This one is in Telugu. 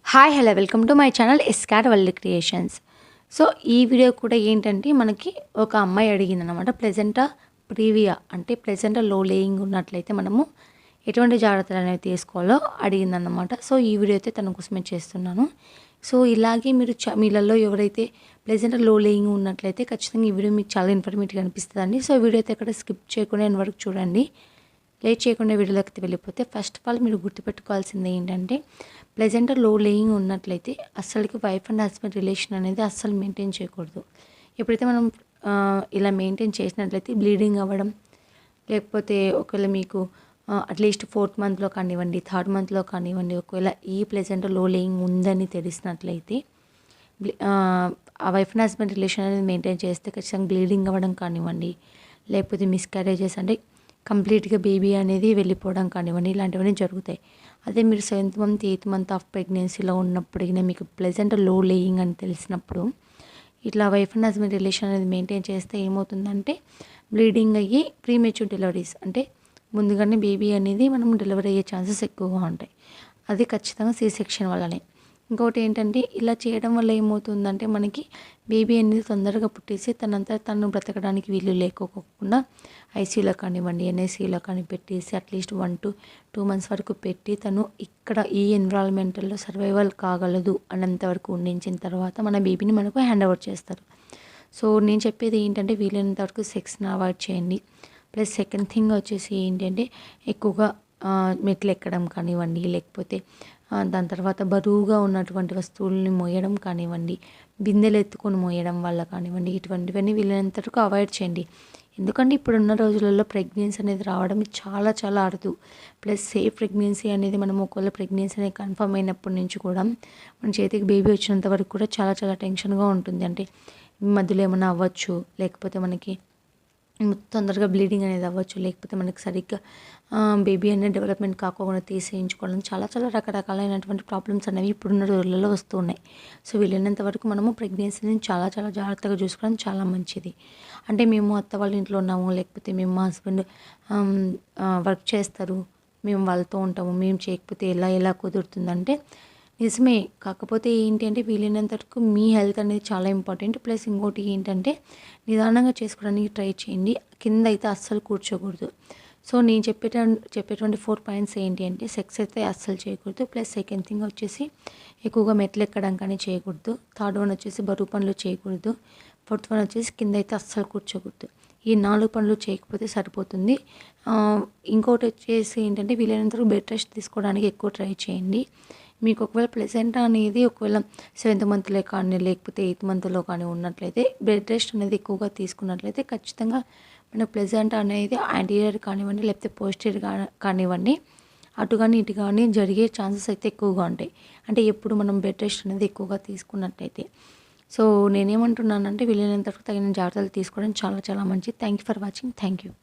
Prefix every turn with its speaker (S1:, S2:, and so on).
S1: Hi hello welcome to my channel ఎస్కార్ వరల్డ్ క్రియేషన్స్. సో ఈ వీడియో కూడా ఏంటంటే మనకి ఒక అమ్మాయి అడిగిందనమాట. ప్లెజెంటా ప్రీవియా అంటే ప్లెజెంటా లో లేయింగ్ ఉన్నట్లయితే మనము ఎటువంటి జాగ్రత్తలు అనేవి తీసుకోవాలో అడిగిందనమాట. సో ఈ వీడియో అయితే తన కోసమే చేస్తున్నాను. సో ఇలాగే మీరు మీలలో ఎవరైతే ప్లెజెంటా లో లేయింగ్ ఉన్నట్లయితే ఖచ్చితంగా ఈ వీడియో మీకు చాలా ఇన్ఫర్మేటివ్గా అనిపిస్తుందండి. సో వీడియో అయితే ఎక్కడ స్కిప్ చేయకుండా ఎండ్ వరకు చూడండి. లేట్ చేయకుండా వీడియోలోకి వెళ్ళిపోతే ఫస్ట్ ఆఫ్ ఆల్ మీరు గుర్తుపెట్టుకోవాల్సింది ఏంటంటే ప్లెజెంటా లో లేయింగ్ ఉన్నట్లయితే అస్సలకి వైఫ్ అండ్ హస్బెండ్ రిలేషన్ అనేది అస్సలు మెయింటైన్ చేయకూడదు. ఎప్పుడైతే మనం ఇలా మెయింటైన్ చేసినట్లయితే బ్లీడింగ్ అవ్వడం, లేకపోతే ఒకవేళ మీకు అట్లీస్ట్ 4th మంత్లో కానివ్వండి, 3rd మంత్లో కానివ్వండి, ఒకవేళ ఈ ప్లెజెంటా లో లేయింగ్ ఉందని తెలిసినట్లయితే ఆ వైఫ్ అండ్ హస్బెండ్ రిలేషన్ అనేది మెయింటైన్ చేస్తే ఖచ్చితంగా బ్లీడింగ్ అవ్వడం కానివ్వండి, లేకపోతే మిస్క్యారేజెస్ అంటే కంప్లీట్గా బేబీ అనేది వెళ్ళిపోవడం కానివ్వండి, ఇలాంటివన్నీ జరుగుతాయి. అదే మీరు 7th month 8th month of ప్రెగ్నెన్సీలో ఉన్నప్పటికీ మీకు ప్లెజెంటా లో లేయింగ్ అని తెలిసినప్పుడు ఇట్లా వైఫ్ అండ్ హస్బెండ్ రిలేషన్ అనేది మెయింటైన్ చేస్తే ఏమవుతుందంటే బ్లీడింగ్ అయ్యి ప్రీమెచ్యూర్ డెలివరీస్ అంటే ముందుగానే బేబీ అనేది మనం డెలివరీ అయ్యే ఛాన్సెస్ ఎక్కువగా ఉంటాయి. అది ఖచ్చితంగా సి సెక్షన్ వల్లనే. ఇంకోటి ఏంటంటే ఇలా చేయడం వల్ల ఏమవుతుందంటే మనకి బేబీ అనేది తొందరగా పుట్టేసి తనంతా తను బ్రతకడానికి వీలు లేకోకుండా ఐసీయూలో కానివ్వండి, ఎన్ఐసీయూలో కానీ పెట్టేసి అట్లీస్ట్ 1 to 2 months వరకు పెట్టి తను ఇక్కడ ఈ ఎన్విరాన్మెంట్లో సర్వైవల్ కాగలదు అన్నంత వరకు ఉండించిన తర్వాత మన బేబీని మనకు హ్యాండ్ ఓవర్ చేస్తారు. సో నేను చెప్పేది ఏంటంటే వీలైనంత వరకు సెక్స్ని అవాయిడ్ చేయండి. ప్లస్ సెకండ్ థింగ్ వచ్చేసి ఏంటంటే ఎక్కువగా మెట్లు ఎక్కడం కానివ్వండి, లేకపోతే దాని తర్వాత బరువుగా ఉన్నటువంటి వస్తువుల్ని మోయడం కానివ్వండి, బిందెలు ఎత్తుకొని మోయడం వల్ల కానివ్వండి, ఇటువంటివన్నీ వీలైనంత వరకు అవాయిడ్ చేయండి. ఎందుకంటే ఇప్పుడున్న రోజులలో ప్రెగ్నెన్సీ అనేది రావడం చాలా చాలా అరుదు. ప్లస్ సేఫ్ ప్రెగ్నెన్సీ అనేది మనం ఒకవేళ ప్రెగ్నెన్సీ అనేది కన్ఫర్మ్ అయినప్పటి నుంచి కూడా మన చేతికి బేబీ వచ్చినంత వరకు కూడా చాలా చాలా టెన్షన్గా ఉంటుంది. అంటే మధ్యలో ఏమైనా అవ్వచ్చు, లేకపోతే మనకి తొందరగా బ్లీడింగ్ అనేది అవ్వచ్చు, లేకపోతే మనకి సరిగ్గా బేబీ అనేది డెవలప్మెంట్ కాకుండా తీసేయించుకోవడం చాలా చాలా రకరకాలైనటువంటి ప్రాబ్లమ్స్ అనేవి ఇప్పుడున్న రోజులలో వస్తూ ఉన్నాయి. సో వీలైనంత వరకు మనము ప్రెగ్నెన్సీని చాలా చాలా జాగ్రత్తగా చూసుకోవడం చాలా మంచిది. అంటే మేము అత్త వాళ్ళ ఇంట్లో ఉన్నాము, లేకపోతే మేము మా హస్బెండ్ వర్క్ చేస్తారు, మేము వాళ్ళతో ఉంటాము, మేము చేయకపోతే ఎలా ఎలా కుదురుతుందంటే నిజమే. కాకపోతే ఏంటి అంటే వీలైనంత వరకు మీ హెల్త్ అనేది చాలా ఇంపార్టెంట్. ప్లస్ ఇంకోటి ఏంటంటే నిదానంగా చేసుకోవడానికి ట్రై చేయండి. కింద అయితే అస్సలు కూర్చోకూడదు. సో నేను చెప్పేటువంటి 4 పాయింట్స్ ఏంటి అంటే సెక్స్ అయితే అస్సలు చేయకూడదు. ప్లస్ సెకండ్ థింగ్ వచ్చేసి ఎక్కువగా మెట్లు ఎక్కడం కానీ చేయకూడదు. 3rd వన్ వచ్చేసి బరువు పనులు చేయకూడదు. 4th వన్ వచ్చేసి కింద అయితే అస్సలు కూర్చోకూడదు. ఈ 4 పనులు చేయకపోతే సరిపోతుంది. ఇంకోటి వచ్చేసి ఏంటంటే వీలైనంత వరకు బెడ్ రెస్ట్ తీసుకోవడానికి ఎక్కువ ట్రై చేయండి. మీకు ఒకవేళ ప్లెజెంటా అనేది ఒకవేళ 7th మంత్లో కానీ, లేకపోతే 8th మంత్లో కానీ ఉన్నట్లయితే బెడ్ రెస్ట్ అనేది ఎక్కువగా తీసుకున్నట్లయితే ఖచ్చితంగా మనకు ప్లెజెంటా అనేది యాంటీరియర్ కానివ్వండి, లేకపోతే పోస్టీరియర్ కానివ్వండి, అటు కానీ ఇటు కానీ జరిగే ఛాన్సెస్ అయితే ఎక్కువగా ఉంటాయి. అంటే ఎప్పుడు మనం బెడ్ రెస్ట్ అనేది ఎక్కువగా తీసుకున్నట్లయితే. సో నేనేమంటున్నానంటే వీలైనంత వరకు తగిన జాగ్రత్తలు తీసుకోవడం చాలా చాలా మంచిది. Thank you for watching. Thank you.